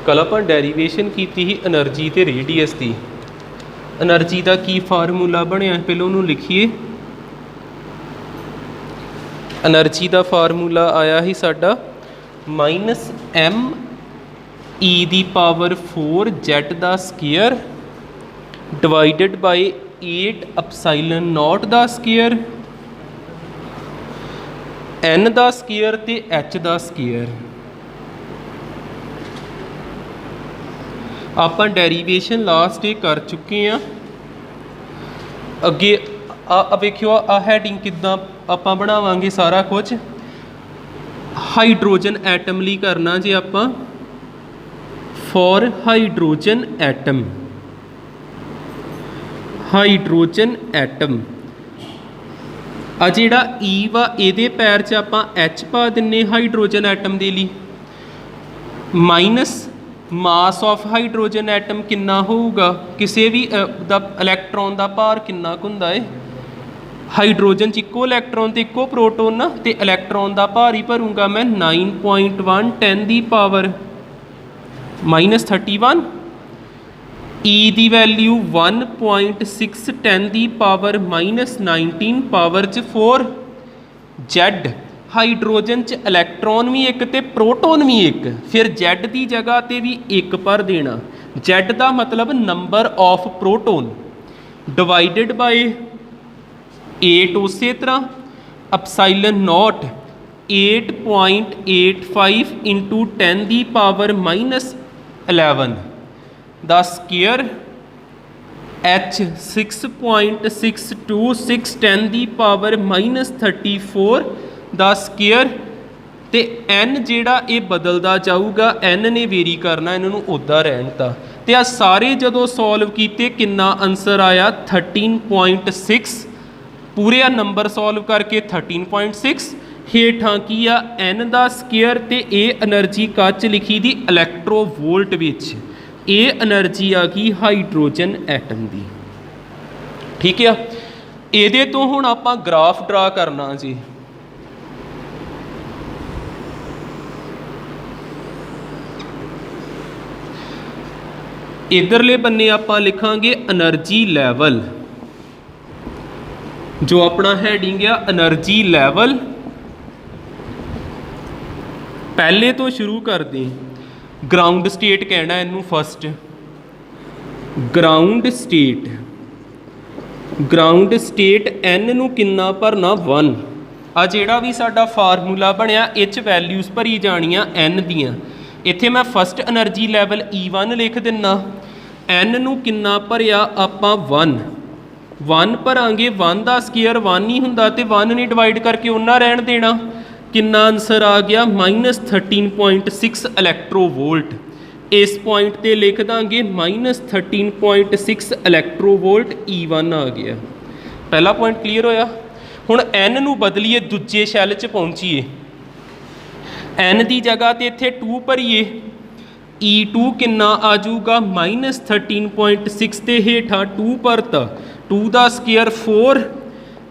कल आप डेरीवेशन की ही एनर्जी तो रेडियस की। एनर्जी का की फार्मूला बनया, पहले उन्होंने लिखिए। एनर्जी का फार्मूला आया ही साडा -m(e⁴ का स्केयर डिवाइडेड बाय 8ε0 का स्केयर, n का स्केयर ते h का स्केयर। आप डेरीवेशन लास्ट कर चुके हैं। अगे वेखियो आ हैडिंग किद्दां आप बनावांगे सारा कुछ। हाइड्रोजन एटम लिए करना जी आप, for hydrogen atom, hydrogen atom आ जिहड़ा ई वा इहदे पैर च आप एच पा दिन्ने हाइड्रोजन एटम दे लई, minus mass of hydrogen atom कितना होगा, किसी भी इलैक्ट्रॉन का भार कितना हुंदा है। हाइड्रोजन च इक्को इलैक्ट्रॉन तो इक्को प्रोटोन ना, तो इलैक्ट्रॉन का भार ही भरूँगा मैं 9.1 10 की पावर -31, ई की वैल्यू 1.6 10 की पावर -19 पावर च 4। जैड हाइड्रोजन च इलैक्ट्रॉन भी एक तो प्रोटोन भी एक, फिर जैड की जगह पर भी एक भर देना। जैड का मतलब number of proton divided by 8 उस तरह ε0 8.85 इंटू 10 की पावर -11 द स्केयर, एच 6.626 10 की पावर -34 द स्केयर। तो एन जिहड़ा ये बदलता जाऊगा, एन ने वेरी करना, इन्हों उदा रहता। तो आ सारे जदों सॉल्व किए कितना आंसर आया 13.6। पूरे आ नंबर सॉल्व करके 13.6 हेठां की आ एन का स्केयर, तो ये एनर्जी कच लिखी दी इलैक्ट्रोवोल्ट विच, ये एनर्जी आ गई हाइड्रोजन एटम की। ठीक है, ये तो हुण आपां ग्राफ ड्रा करना जी। इधरले बन्ने आपां लिखांगे एनर्जी लैवल, जो अपना हैडिंग है एनर्जी लैवल। पहले तो शुरू कर दें, ग्राउंड स्टेट कहना इनू first. Ground state, ground state n नू किन्ना भरना 1। आ जिहड़ा भी साडा फार्मूला बनया इच वैल्यूज़ भरी जानियां एन दियां। इत्थे मैं फस्ट एनर्जी लैवल E1 लिख दिना, एन नू किन्ना भरिया आपां 1 भरांगे। 1 का स्केयर 1 ही हुंदा, तो 1 ने डिवाइड करके उन्ना रहन देना। किन्ना आंसर आ गया -13.6 इलैक्ट्रोवोल्ट। इस पॉइंट ते लिख देंगे -13.6 इलैक्ट्रोवोल्ट E1 आ गया। पहला पॉइंट क्लीयर होया। हुण एन नू बदलीए दूजे शैल च पहुँचीए, एन की जगह तो इत्थे 2 भरीए, E2 किन्ना आ जाऊगा -13.6 ते हेठा 2 भरता, 2 का स्केयर 4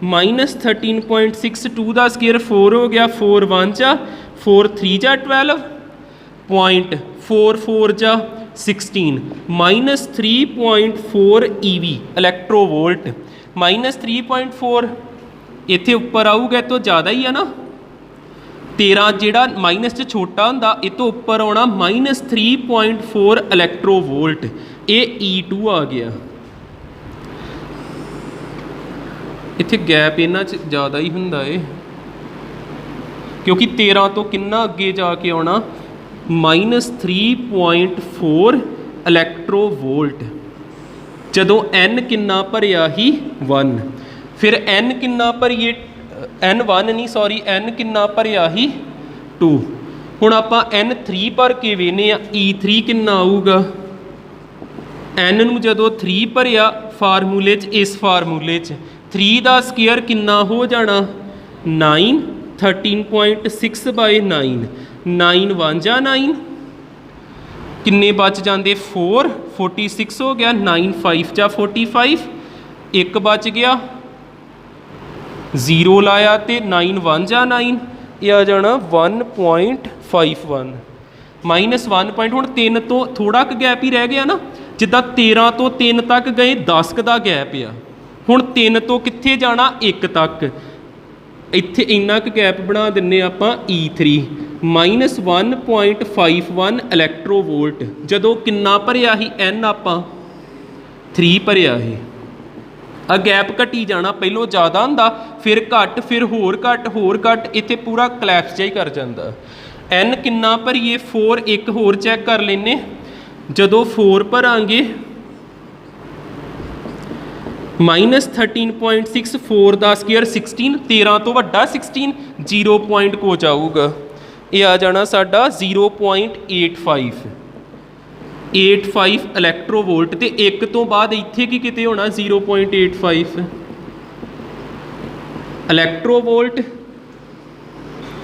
-13.6 2 का स्केयर 4 हो गया, 4 1 जा 4 3 जा 12 पॉइंट 4 4 जा 16 -3.4 EV इलैक्ट्रोवोल्ट। -3.4 इत्थे उपर आऊगा तो ज़्यादा ही है ना, 13 जिहड़ा माइनस च छोटा हुंदा, ये तो उपर आना -3.4 इलैक्ट्रोवोल्ट। ये E2 आ गया। इत्थे गैप इन्हां च ज़्यादा ही हुंदा है, क्योंकि 13 तो किन्ना अगे जाके आना -3.4 इलैक्ट्रोवोल्ट। जदों एन किन्ना भरिया ही 1, फिर एन किन्ना भरीए N1 नहीं सॉरी एन किन्ना भरिया ही 2। हुण आपां N3 भर के वेने E3 किन्ना आऊगा। एन नू जदों 3 भरिया फार्मूले च, इस फार्मूले च 3 का स्केयर किन्ना हो जाना 9, 13.6 बाय 9, 9 1 जा 9, किन्ने बच जाते 4, 46 हो गया, 9 5 जा 45, एक बच गया, 0 लाया तो 9 1 जा 9, यह आ जाना 1.51। -1 पॉइंट हुण 3 तो थोड़ा क गैप ही रह गया ना, जिद्दां 13 तो 3 तक गए 10 क दा गैप आ। हुण 3 तो कित्थे जाना 1 तक, इत्थे इन्ना क गैप बना दिंने आपां E3 -1.51 इलैक्ट्रोवोल्ट। जदों किन्ना भरिया ही N आपां 3 भरिया है। आ गैप घटी जाना, पहलों ज़्यादा हुंदा फिर घट फिर होर घट इत्थे पूरा कलैप्स जिहा ही कर जांदा। N किन्ना भरीए 4, एक होर चैक कर लेने, जदों 4 भरांगे -13.6 4 दा स्केयर 16, 13 तो वड्डा 16 0 पॉइंट को जाऊगा, ये आ जाना साडा 0.85 इलैक्ट्रोवोल्ट। तो एक तो बाद इत्थे की किते होना 0.85 इलैक्ट्रोवोल्ट।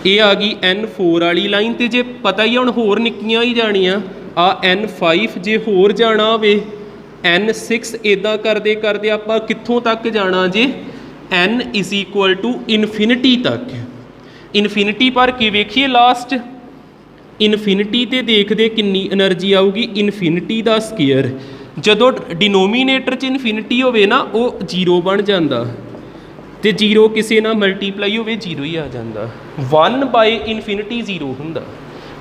ये आ गई N4 वाली लाइन, तो जे पता ही हुण होर निक्कियां ही जानियां, आ N5 जे होर जाना होवे N6, इदां करदे करदे आपां कित्थों तक जाना जे N = इनफिनिटी तक। इनफिनिटी पर के वेखिए लास्ट इनफिनिटी ते देखदे किन्नी एनर्जी आऊगी, इनफिनिटी दा स्केयर। जदों डिनोमीनेटर च इनफिनिटी होवे ना वो 0 बन जाता, तो 0 किसी ना मल्टीप्लाई होवे 0 ही आ जाता, 1/इनफिनिटी 0 हुंदा।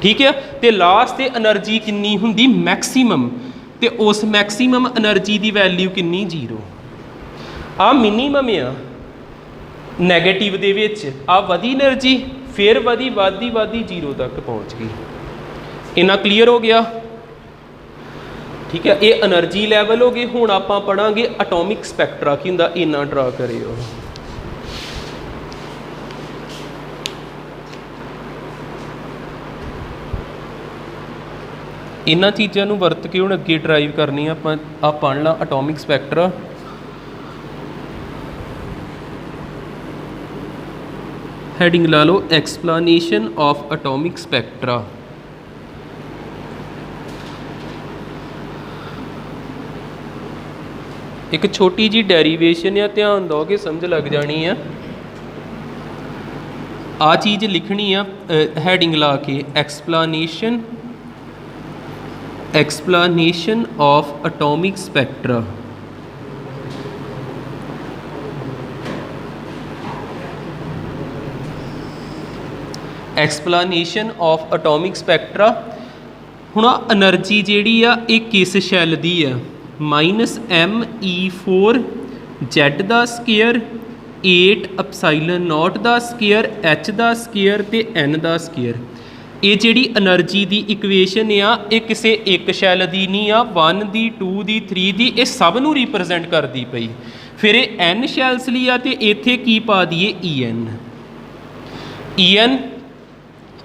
ठीक है, तो लास्ट ते एनर्जी किन्नी हुंदी मैक्सीमम, तो उस मैक्सीमम एनर्जी की वैल्यू किन्नी 0। आ मिनीमम आ नैगेटिव दे विच, आ वधी एनर्जी फिर वधी 0 तक पहुँच गई। इन्ना क्लीयर हो गया। ठीक है, ये एनर्जी लैवल हो गए। हुण आपां पढ़ांगे एटॉमिक स्पैक्ट्रा की हुंदा, इन्ना ड्रा करियो। इन्हां चीज़ों नूं वरत के हुण अगे ड्राइव करनी आपां आ पढ़ ला एटॉमिक स्पैक्ट्रा। हैडिंग ला लो एक्सप्लानेशन ऑफ एटॉमिक स्पैक्ट्रा। एक छोटी जी डेरीवेशन या ध्यान दोगे समझ लग जानी है। आ चीज़ लिखनी है हैडिंग ला के explanation of atomic spectra. Explanation of atomic spectra. हुण एनर्जी जिहड़ी आ ये किस शैल दी है, -ME4 Z दा स्केयर 8 एप्सिलॉन नॉट दा स्केयर H दा स्केयर ते N दा स्केयर। ये जिहड़ी एनर्जी दी इक्वेशन आ ये किसी एक शैल दी नहीं आ, 1 दी 2 दी 3 दी, ये सब नूं रिप्रजेंट करती पई। फिर ये N शैल्स ली आ ते इत्थे की पा दईए EN।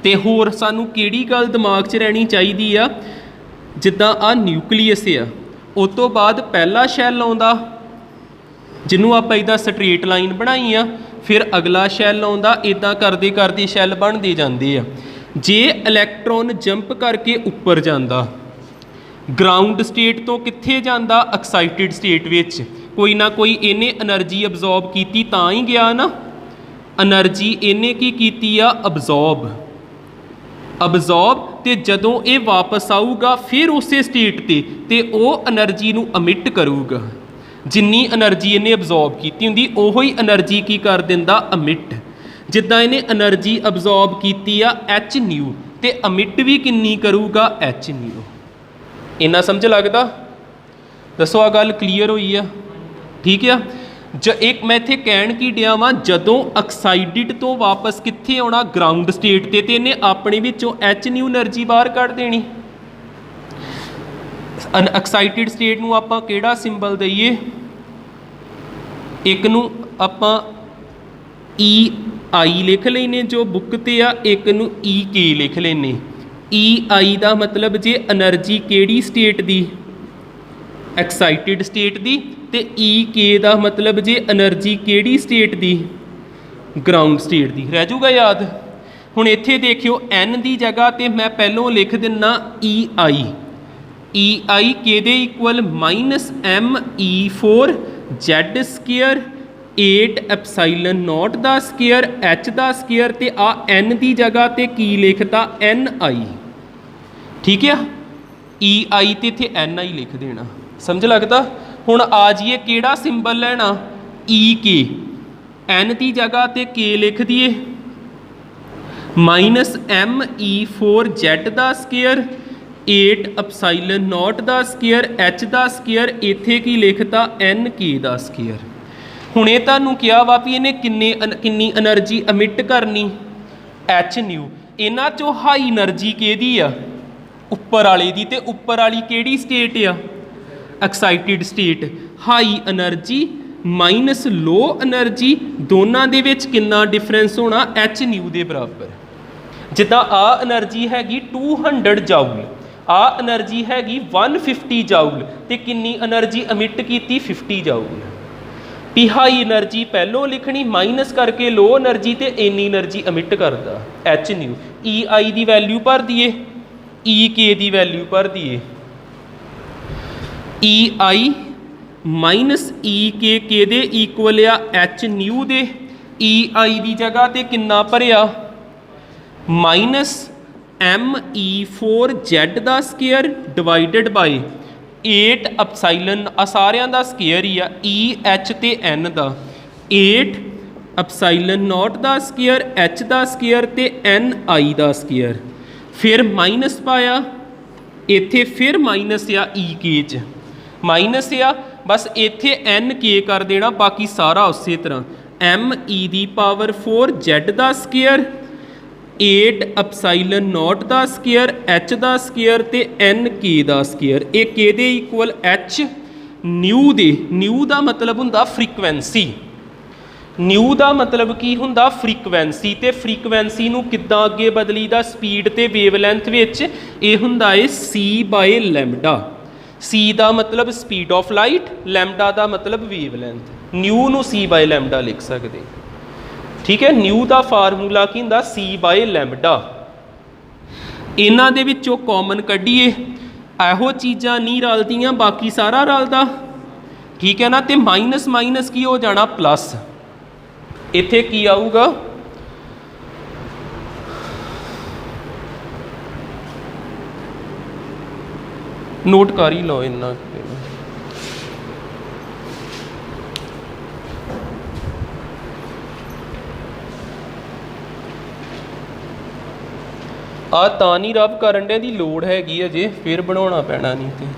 तो होर सानू किहड़ी गल दिमाग च रहनी चाहिए आ, जिद्दां आ न्यूक्लीयस आ, उस तो बाद पहला शैल आउंदा जिन्हों आप इदा स्ट्रेट लाइन बनाई आ, फिर अगला शैल आउंदा, इदां करदे करदे शैल बनते जाते हैं। जे इलैक्ट्रॉन जंप करके उपर जाता ग्राउंड स्टेट तो कित्थे जाता एक्साइटिड स्टेट विच, कोई ना कोई इन्हें एनर्जी अबजॉर्ब की तां ही गया ना। एनर्जी इन्हें की कीती आ अबजॉर्ब तो जदों ये वापस आऊगा फिर उस स्टेट ते वो एनर्जी नूं अमिट करूगा। जिन्नी एनर्जी इन्हें अबजॉर्ब की होंदी उही एनर्जी की कर दिंदा अमिट। जिद्दां इन्हें एनर्जी अबजॉर्ब की H न्यू तो अमिट भी किन्नी करूगा H न्यू। इन्ना समझ लगदा? दसो आ गल क्लीयर हुई है? ठीक है। एक मैं इत्थे कहण की डिया वां, जदों एक्साइटिड तो वापस कित्थे आउणा ग्राउंड स्टेट ते इन्हें अपने विचों H न्यू एनर्जी बाहर कढ देनी। एक्साइटिड स्टेट नूं आपां किहड़ा सिंबल दईए, एक नूं आपां EI लिख लेने जो बुक ते आ, एक नूं EK लिख लेने। EI दा मतलब जे एनर्जी किहड़ी स्टेट दी, एक्साइटिड स्टेट दी, ते EK दा मतलब जे एनर्जी किहड़ी स्टेट दी, ग्राउंड स्टेट दी। रह जूगा याद? हुण इत्थे देखियो N दी जगह ते मैं पहलों लिख दिना EI किहदे equal -ME4 Z square 8 epsilon naught दा स्केयर H दा स्केयर ते आ N दी जगह ते की लिखता NI। ठीक है। ई आई तो इत्थे एन आई लिख देना, समझ लगता। हुण आ जाइए किहड़ा सिंबल लेना, ई के, एन की जगह ते के लिख दिए, माइनस एम ई 4 Z दा स्केयर 8 एप्सिलॉन नॉट दा स्केयर एच दा स्केयर, इत्थे की लिखता एन के दा स्केयर। हुण ये तुहानूं किहा वा भी इहने किन्नी एनर्जी अमिट करनी, एच न्यू। इन्हां चों हाई एनर्जी किहदी आ, उपर वाले दी, ते उपर वाली किहड़ी स्टेट आ, excited state. High energy minus low energy, दोनों दे विच कितना डिफरेंस होना, एच न्यू के बराबर। जिदा आ एनर्जी हैगी 200 जाउल, आ एनर्जी हैगी 150 जाउल, तो किन्नी एनर्जी अमिट की 50 जाउल। भी हाई एनर्जी पहलों लिखनी, माइनस करके लो एनर्जी, तो इन्नी एनर्जी अमिट करता एच न्यू। ई आई की वैल्यू भर दिए, ई के की वैल्यू भर दिए, ई आई माइनस ई के दे इक्वल आ एच न्यू दे। ई आई की जगह तो किन्ना भरिया, माइनस एम ई 4 Z दा स्केयर डिवाइडेड बाय 8 एप्सिलॉन, सारिਆਂ ਦਾ स्केयर ही आ, ई एच ते एन का 8 एप्सिलॉन नॉट का स्केयर, एच का स्केयर ते एन आई का स्केयर। फिर माइनस पाया, इत्थे फिर माइनस आ ई के च, माइनस आ बस इत्थे एन के कर देना, बाकी सारा उस तरह। एम ई दी पावर 4 Z का स्केयर 8 एप्सिलॉन नॉट का स्केयर, एच का स्केयर ते एन के का स्केयर। ये के दे इक्वल एच न्यू दे, न्यू का मतलब हुंदा फ्रीक्वेंसी, न्यू का मतलब की हुंदा फ्रीक्वेंसी। ते फ्रीक्वेंसी नूं किद्दां अगे बदली दा, स्पीड ते वेवलैंथ विच ये हुंदा है सी बाय लैमडा। सी का मतलब स्पीड ऑफ लाइट, लैमडा का मतलब वेवलैंथ। न्यू नूं सी बाय लैमडा लिख सकते, ठीक है। न्यू का फार्मूला की हुंदा सी बाय लैमडा। इन्हां दे विचों कॉमन कढ़ीए, एहो चीज़ां नहीं रलदियां, बाकी सारा रलदा, ठीक है ना। तो माइनस माइनस की हो जाना प्लस, इत्थे की आऊगा, नोट कर ही लो इन्ना। आ ਤਾਂ नहीं रब करन दे दी लोड़ हैगी अजे, फिर बनाना पैना नहीं तो।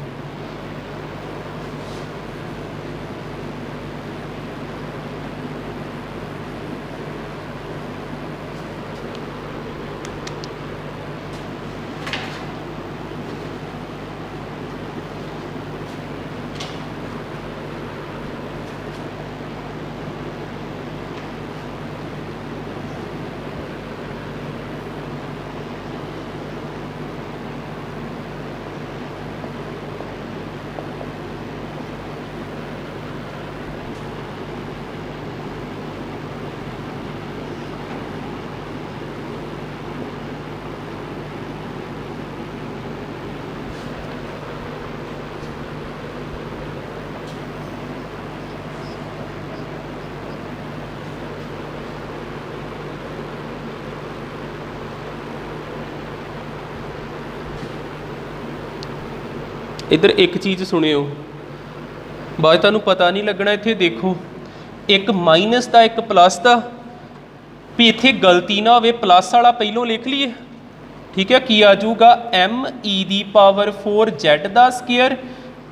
इधर एक चीज़ सुनियो, बाद तुहानूं पता नहीं लगना। इत्थे देखो एक माइनस का एक प्लस का, भी इत्थे गलती ना हो, प्लस वाला पहलों लिख लीए, ठीक है। की आ जाऊगा एम ई दी पावर 4 Z का स्केयर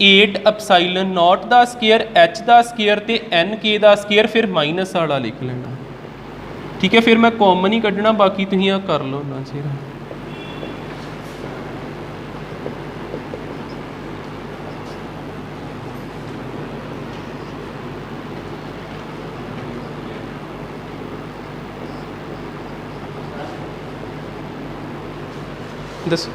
8 एप्सिलॉन नॉट का स्केयर, एच का स्केयर ते एन के का स्केयर, फिर माइनस वाला लिख लेना, ठीक है। फिर मैं कॉमन ही कढ़ना, बाकी तुसीं आ कर लो ना चिर। दस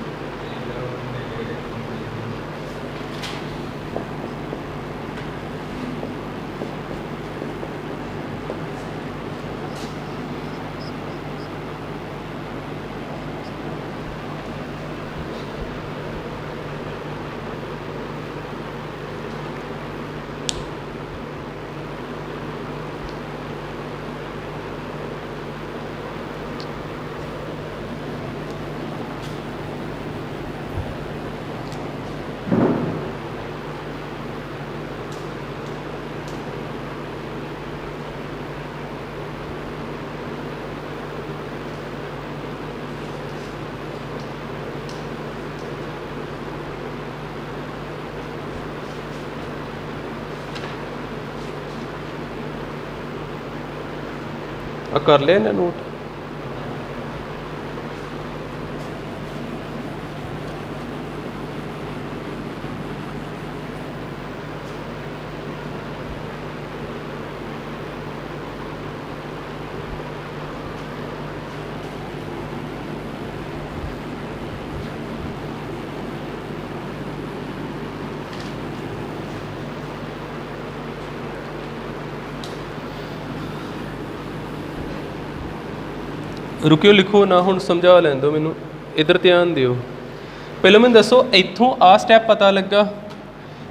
कर लिया इन्हें नोट। रुकियो लिखो ना, हुण समझा लैन दो मैनू, इधर ध्यान दिओ। पहले मैनू दसो इत्थों आ स्टैप पता लगा,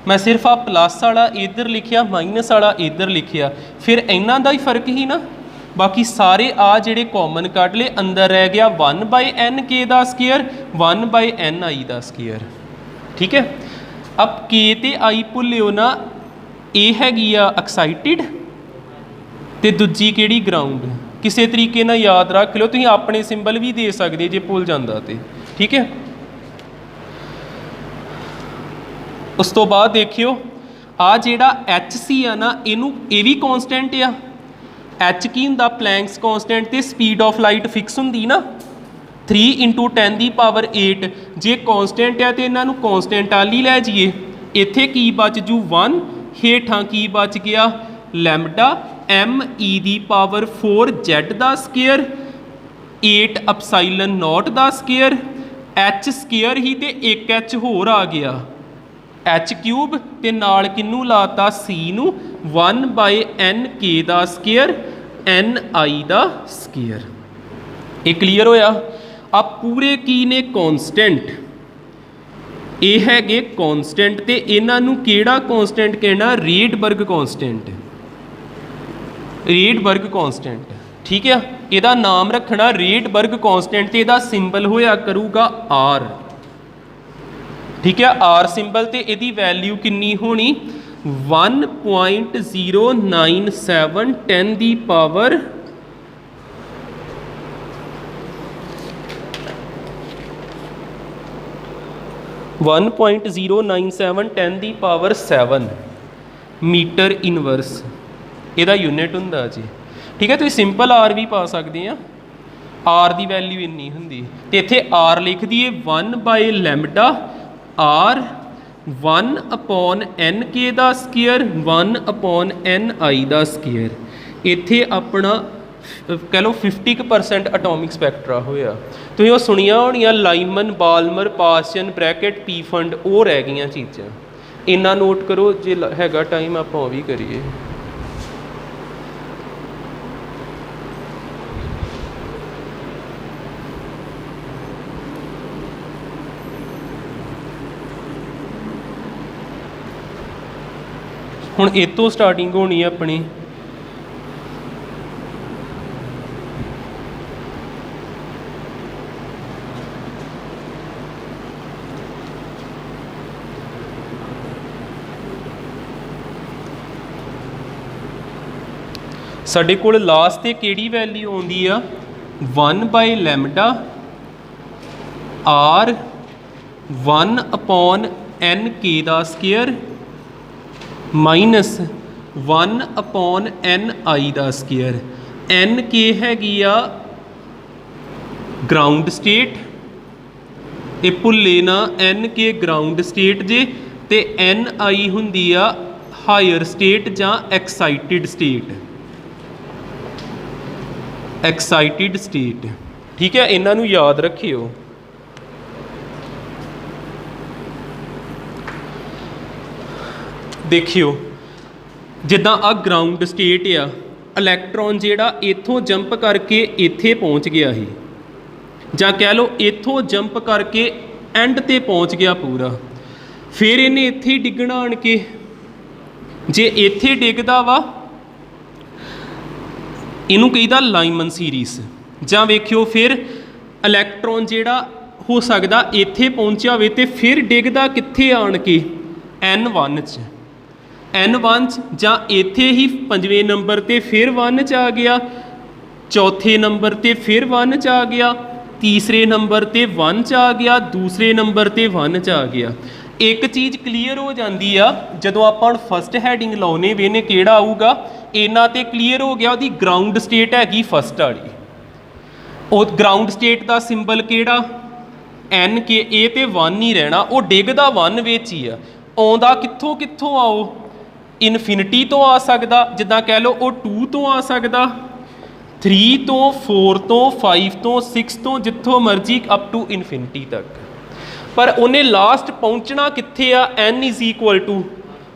मैं सिर्फ आ प्लस वाला इधर लिखिया, माइनस वाला इधर लिखिया, फिर इन्हां दा ही फर्क ही ना। बाकी सारे आ जिहड़े कॉमन कढ ले, अंदर रह गया 1/n k दा स्केयर, 1/n i दा स्केयर। ठीक है, अब k ते i भुल्लिओ ना, ए हैगी आ एक्साइटिड ते दूजी किहड़ी ग्राउंड। किसी तरीके ना याद रख लो, तुसीं अपने सिंबल भी दे सकते जे भुल जाता तो। ठीक है, उस तो बाद देखियो आ जिहड़ा एच सी आ ना, इनू ये भी कॉन्सटेंट आ। एच की हुंदा प्लैंक्स कॉन्सटेंट ते स्पीड ऑफ लाइट फिक्स हुंदी ना 3 × 10⁸। जे कॉन्सटेंट है तो इन्हों कॉन्सटेंट वाल ही लै जाइए। इत्थे की बच जू 1, हेठां की बच गया लैमडा m⁴ z दा स्केयर 8 ε0 दा स्केयर, एच स्केयर ही तो एक एच होर आ गया h³ ते नाल किनू लाता c नू 1/n k दा स्केयर ni दा स्केयर। ये क्लीयर होया। अब पूरे की ने कॉन्सटेंट, ये है कॉन्सटेंट ते इन्हां नू केड़ा कॉन्सटेंट कहना, रेडबर्ग कॉन्सटेंट, रेडबर्ग कॉन्सटेंट। ठीक है, इहदा नाम रखना रेडबर्ग कॉन्सटेंट ते इहदा सिंबल होया करूगा R। ठीक है, R सिंबल ते इहदी वैल्यू कितनी होनी 1.097 10 दी पावर 1.097 10 दी पावर 7 मीटर इनवर्स ਇਹਦਾ यूनिट ਹੁੰਦਾ जी। ठीक है, तो सिंपल आर भी पा सकते हैं, आर की वैल्यू इन्नी होंगी तो इत्थे आर लिख दिए 1/λ आर 1/n k दा स्केयर 1/ni दा स्केयर। इत्थे अपना कह लो 50% एटॉमिक स्पैक्ट्रा होया। तुसीं वो सुनिया होनिया Lyman, Balmer, Paschen, Brackett, Pfund, वो रह गई चीज़ां। इन्ना नोट करो, जे हैगा टाइम आपां वो भी करिए। हुण इस तो स्टार्टिंग होनी है अपनी, साडे कोल लास्ट ते किहड़ी वैल्यू आउंदी आ 1/λ आर 1/n k दा स्केयर माइनस 1/ni दा स्केयर। n k हैगी आ ग्राउंड स्टेट, ये भुल्ले ना n k ग्राउंड स्टेट जे, ते ni हुंदी आ हायर स्टेट जां एक्साइटिड स्टेट, एक्साइटिड स्टेट। ठीक है, इन्हां नूं याद रखियो। देखियो जिद्दां आ ग्राउंड स्टेट आ, इलैक्ट्रॉन जिहड़ा इत्थों जंप करके इत्थे पहुँच गया ही, जां कह लो इत्थों जंप करके एंड ते पहुँच गया पूरा, फिर इन्हें इत्थे डिगना आण के, जे इत्थे डिगदा वा इनू कहीदा लाइमन सीरीज। जां वेखियो फिर इलैक्ट्रॉन जिहड़ा हो सकदा इत्थे पहुँचा होवे ते फिर डिगदा कित्थे आण के N1 च, N1 जां इत्थे ही 5वें नंबर ते फिर 1 च आ गया, चौथे नंबर ते फिर 1 च आ गया, तीसरे नंबर ते 1 च आ गया, दूसरे नंबर ते 1 च आ गया। एक चीज़ क्लीयर हो जाती आ, जदों आपां फस्ट हैडिंग लाउने वे ने किहड़ा आऊगा ਇਹਨਾਂ ਤੇ ਕਲੀਅਰ ਹੋ ਗਿਆ ਉਹਦੀ ਗਰਾਊਂਡ ਸਟੇਟ ਹੈਗੀ ਫਸਟ ਵਾਲੀ। ਉਹ ਗਰਾਊਂਡ ਸਟੇਟ ਦਾ ਸਿੰਬਲ ਕਿਹੜਾ ਐਨ ਕੇ, ਇਹ ਤੇ 1 ਹੀ ਰਹਿਣਾ, ਉਹ ਡਿੱਗਦਾ 1 ਵਿੱਚ ਹੀ ਆ। ਆਉਂਦਾ ਕਿੱਥੋਂ ਕਿੱਥੋਂ ਆਓ, ਇਨਫਿਨਿਟੀ ਤੋਂ ਆ ਸਕਦਾ, ਜਿੱਦਾਂ ਕਹਿ ਲਓ ਉਹ 2 ਤੋਂ ਆ ਸਕਦਾ, 3 ਤੋਂ, 4 ਤੋਂ, 5 ਤੋਂ, 6 ਤੋਂ, ਜਿੱਥੋਂ ਮਰਜ਼ੀ ਅਪ ਟੂ ਇਨਫਿਨਿਟੀ ਤੱਕ। ਪਰ ਉਹਨੇ ਲਾਸਟ ਪਹੁੰਚਣਾ ਕਿੱਥੇ ਆ, n =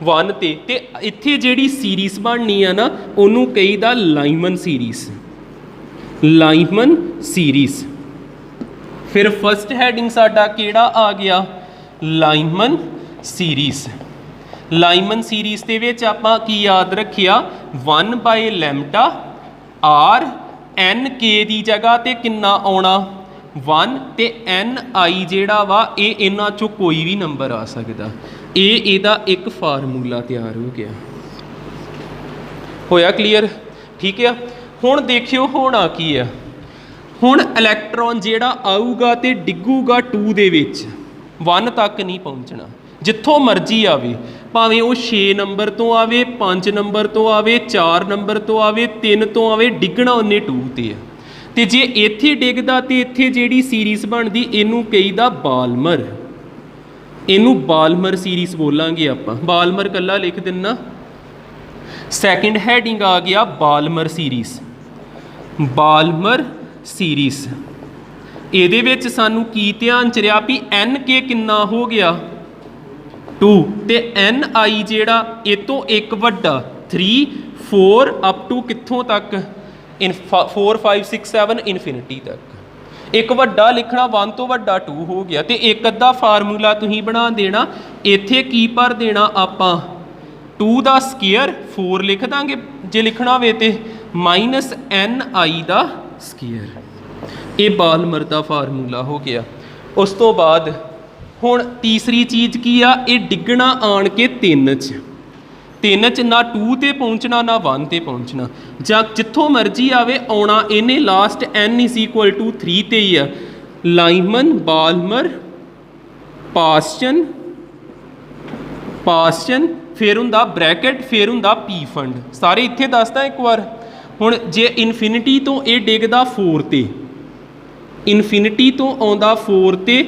1 ਤੇ। ਤੇ ਇੱਥੇ ਜਿਹੜੀ ਸੀਰੀਜ਼ ਬਣਨੀ ਆ ਨਾ ਉਹਨੂੰ ਕਹੀਦਾ ਲਾਈਮਨ ਸੀਰੀਜ਼, ਲਾਈਮਨ ਸੀਰੀਜ਼। ਫਿਰ ਫਸਟ ਹੈਡਿੰਗ ਸਾਡਾ ਕਿਹੜਾ ਆ ਗਿਆ, ਲਾਈਮਨ ਸੀਰੀਜ਼। ਲਾਈਮਨ ਸੀਰੀਜ਼ ਦੇ ਵਿੱਚ ਆਪਾਂ ਕੀ ਯਾਦ ਰੱਖਿਆ, 1/λ r n k ਦੀ ਜਗ੍ਹਾ ਤੇ ਕਿੰਨਾ ਆਉਣਾ 1, ਤੇ n i ਜਿਹੜਾ ਵਾ ਇਹ ਇਹਨਾਂ ਚੋਂ ਕੋਈ ਵੀ ਨੰਬਰ ਆ ਸਕਦਾ। ਇਹ ਇਹਦਾ ਇੱਕ ਫਾਰਮੂਲਾ ਤਿਆਰ ਹੋ ਗਿਆ। ਹੋਇਆ ਕਲੀਅਰ? ਠੀਕ ਆ। ਹੁਣ ਦੇਖਿਓ ਹੋਣਾ ਕੀ ਆ। ਹੁਣ ਇਲੈਕਟ੍ਰੋਨ ਜਿਹੜਾ ਆਊਗਾ ਤੇ ਡਿੱਗੂਗਾ 2 ਦੇ ਵਿੱਚ, 1 ਤੱਕ ਨਹੀਂ ਪਹੁੰਚਣਾ, ਜਿੱਥੋਂ ਮਰਜ਼ੀ ਆਵੇ, ਭਾਵੇਂ ਉਹ 6 ਨੰਬਰ ਤੋਂ ਆਵੇ, 5 ਨੰਬਰ ਤੋਂ ਆਵੇ, 4 ਨੰਬਰ ਤੋਂ ਆਵੇ, 3 ਤੋਂ ਆਵੇ, ਡਿੱਗਣਾ ਉਹਨੇ 2 ਤੇ ਆ। ਤੇ ਜੇ ਇੱਥੇ ਡਿੱਗਦਾ ਤੇ ਇੱਥੇ ਜਿਹੜੀ ਸੀਰੀਜ਼ ਬਣਦੀ ਇਹਨੂੰ ਕਹੀਦਾ ਬਾਲਮਰ। ਇਹਨੂੰ ਬਾਲਮਰ ਸੀਰੀਜ਼ ਬੋਲਾਂਗੇ ਆਪਾਂ। ਬਾਲਮਰ ਕੱਲਾ ਲਿਖ ਦਿੰਨਾ। ਸੈਕਿੰਡ ਹੈਡਿੰਗ ਆ ਗਿਆ ਬਾਲਮਰ ਸੀਰੀਜ਼, ਬਾਲਮਰ ਸੀਰੀਜ਼। ਇਹਦੇ ਵਿੱਚ ਸਾਨੂੰ ਕੀ ਧਿਆਨ ਚ ਰਿਹਾ ਵੀ ਐਨ ਕੇ ਕਿੰਨਾ ਹੋ ਗਿਆ 2, ਤੇ ਐਨ ਆਈ ਜਿਹੜਾ ਇਹ ਤੋਂ ਇੱਕ ਵੱਡਾ 3, 4 ਅਪ ਟੂ ਕਿੱਥੋਂ ਤੱਕ 4, 5, 6, 7 ਇਨਫਿਨਿਟੀ ਤੱਕ। ਇੱਕ ਵੱਡਾ ਲਿਖਣਾ 1 ਤੋਂ ਵੱਡਾ 2 ਹੋ ਗਿਆ। ਤੇ ਇੱਕ ਅੱਧਾ ਫਾਰਮੂਲਾ ਤੁਸੀਂ ਬਣਾ ਦੇਣਾ। ਇੱਥੇ ਕੀ ਭਰ ਦੇਣਾ ਆਪਾਂ, 2 ਦਾ ਸਕੇਅਰ 4 ਲਿਖ ਦਾਂਗੇ ਜੇ ਲਿਖਣਾ ਹੋਵੇ ਤੇ, ਮਾਈਨਸ ਐਨ ਆਈ ਦਾ ਸਕੇਅਰ। ਇਹ ਬਾਲਮਰ ਦਾ ਫਾਰਮੂਲਾ ਹੋ ਗਿਆ। ਉਸ ਤੋਂ ਬਾਅਦ ਹੁਣ ਤੀਸਰੀ ਚੀਜ਼ ਕੀ ਆ, ਇਹ ਡਿੱਗਣਾ ਆਣ ਕੇ 3 'ਚ, 3 'ਚ ਨਾ 2 ਤੇ ਪਹੁੰਚਣਾ ਨਾ 1 ਤੇ ਪਹੁੰਚਣਾ, ਜਾਂ ਜਿੱਥੋਂ ਮਰਜ਼ੀ ਆਵੇ ਆਉਣਾ ਇਹਨੇ ਲਾਸਟ n = 3 ਤੇ ਹੀ ਆ। ਲਾਈਮਨ, ਬਾਲਮਰ, ਪਾਸਚਨ, ਪਾਸਚਨ, ਫਿਰ ਹੁੰਦਾ ਬ੍ਰੈਕਟ, ਫਿਰ ਹੁੰਦਾ ਪੀ ਫੰਡ। ਸਾਰੇ ਇੱਥੇ ਦੱਸਦਾ ਇੱਕ ਵਾਰ। ਹੁਣ ਜੇ ਇਨਫਿਨਿਟੀ ਤੋਂ ਇਹ ਡਿੱਗਦਾ 4 ਤੇ, ਇਨਫਿਨਿਟੀ ਤੋਂ ਆਉਂਦਾ 4 ਤੇ,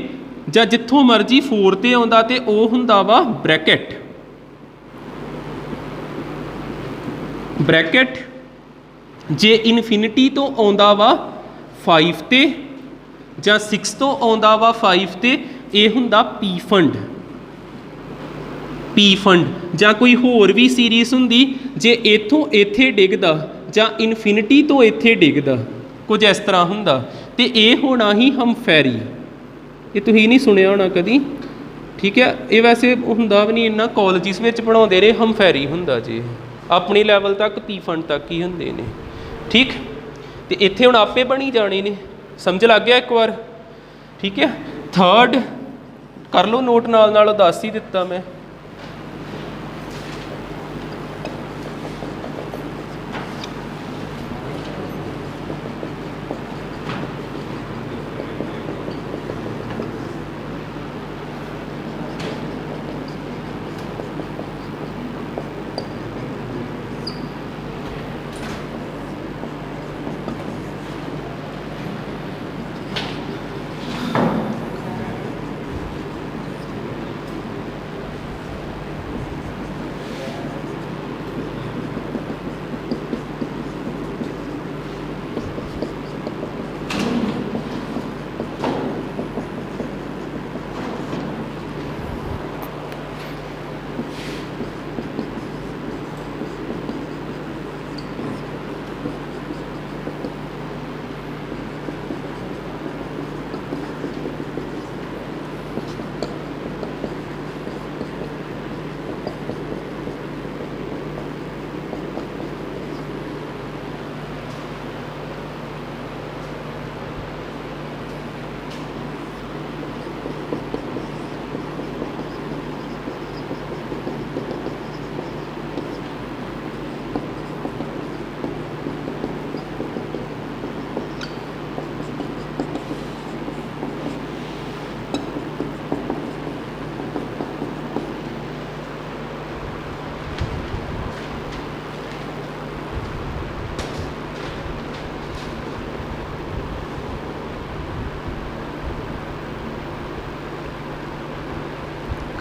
ਜਾਂ ਜਿੱਥੋਂ ਮਰਜ਼ੀ 4 ਤੇ ਆਉਂਦਾ ਤੇ ਉਹ ਹੁੰਦਾ ਵਾ ਬ੍ਰੈਕਟ, ਬ੍ਰੈਕਟ। ਜੇ ਇਨਫਿਨਿਟੀ ਤੋਂ ਆਉਂਦਾ ਵਾ 5 ਤੇ, ਜਾਂ 6 ਤੋਂ ਆਉਂਦਾ ਵਾ 5 ਤੇ, ਇਹ ਹੁੰਦਾ ਪੀ ਫੰਡ, ਪੀ ਫੰਡ। ਜਾਂ ਕੋਈ ਹੋਰ ਵੀ ਸੀਰੀਜ਼ ਹੁੰਦੀ, ਜੇ ਇੱਥੋਂ ਇੱਥੇ ਡਿੱਗਦਾ ਜਾਂ ਇਨਫਿਨਿਟੀ ਤੋਂ ਇੱਥੇ ਡਿੱਗਦਾ, ਕੁਝ ਇਸ ਤਰ੍ਹਾਂ ਹੁੰਦਾ, ਤੇ ਇਹ ਹੋਣਾ ਹੀ ਹਮਫੈਰੀ। ਇਹ ਤੁਸੀਂ ਨਹੀਂ ਸੁਣਿਆ ਹੋਣਾ ਕਦੀ, ਠੀਕ ਹੈ। ਇਹ ਵੈਸੇ ਹੁੰਦਾ ਵੀ ਨਹੀਂ, ਇੰਨਾ ਕਾਲਜਿਸ ਵਿੱਚ ਪੜ੍ਹਾਉਂਦੇ ਰਹੇ, ਹਮਫੈਰੀ ਹੁੰਦਾ ਜੀ। ਆਪਣੇ ਲੈਵਲ ਤੱਕ ਪੀ ਫੰਡ ਤੱਕ ਹੀ ਹੁੰਦੇ ਨੇ, ਠੀਕ। ਤੇ ਇੱਥੇ ਹੁਣ ਆਪੇ ਬਣੀ ਜਾਣੇ ਨੇ, ਸਮਝ ਲੱਗ ਗਿਆ ਇੱਕ ਵਾਰ, ਠੀਕ ਹੈ। ਥਰਡ ਕਰ ਲਓ ਨੋਟ, ਨਾਲ ਨਾਲ ਉਹ ਦੱਸ ਹੀ ਦਿੱਤਾ ਮੈਂ।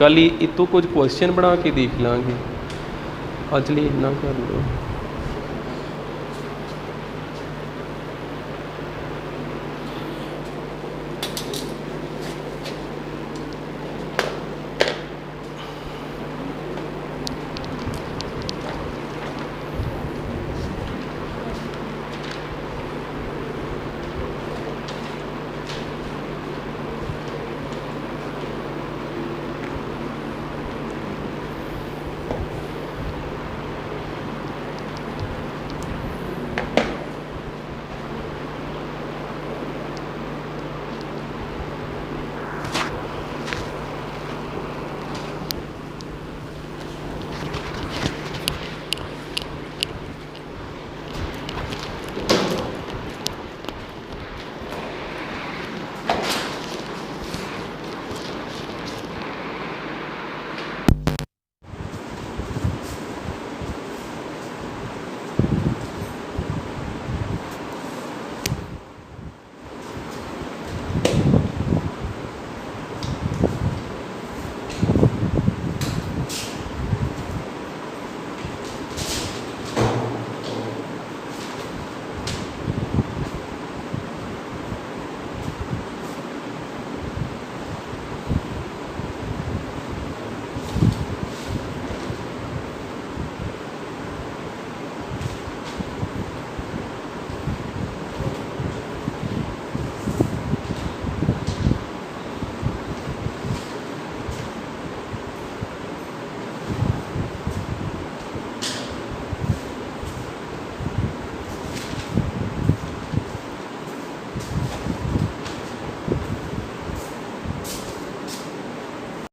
ਕੱਲ੍ਹ ਇਹ ਤੋਂ ਕੁਝ ਕੁਐਸਚਨ ਬਣਾ ਕੇ ਦੇਖ ਲਾਂਗੇ। ਅੱਜ ਲਈ ਇੰਨਾ ਕਰ ਲਓ।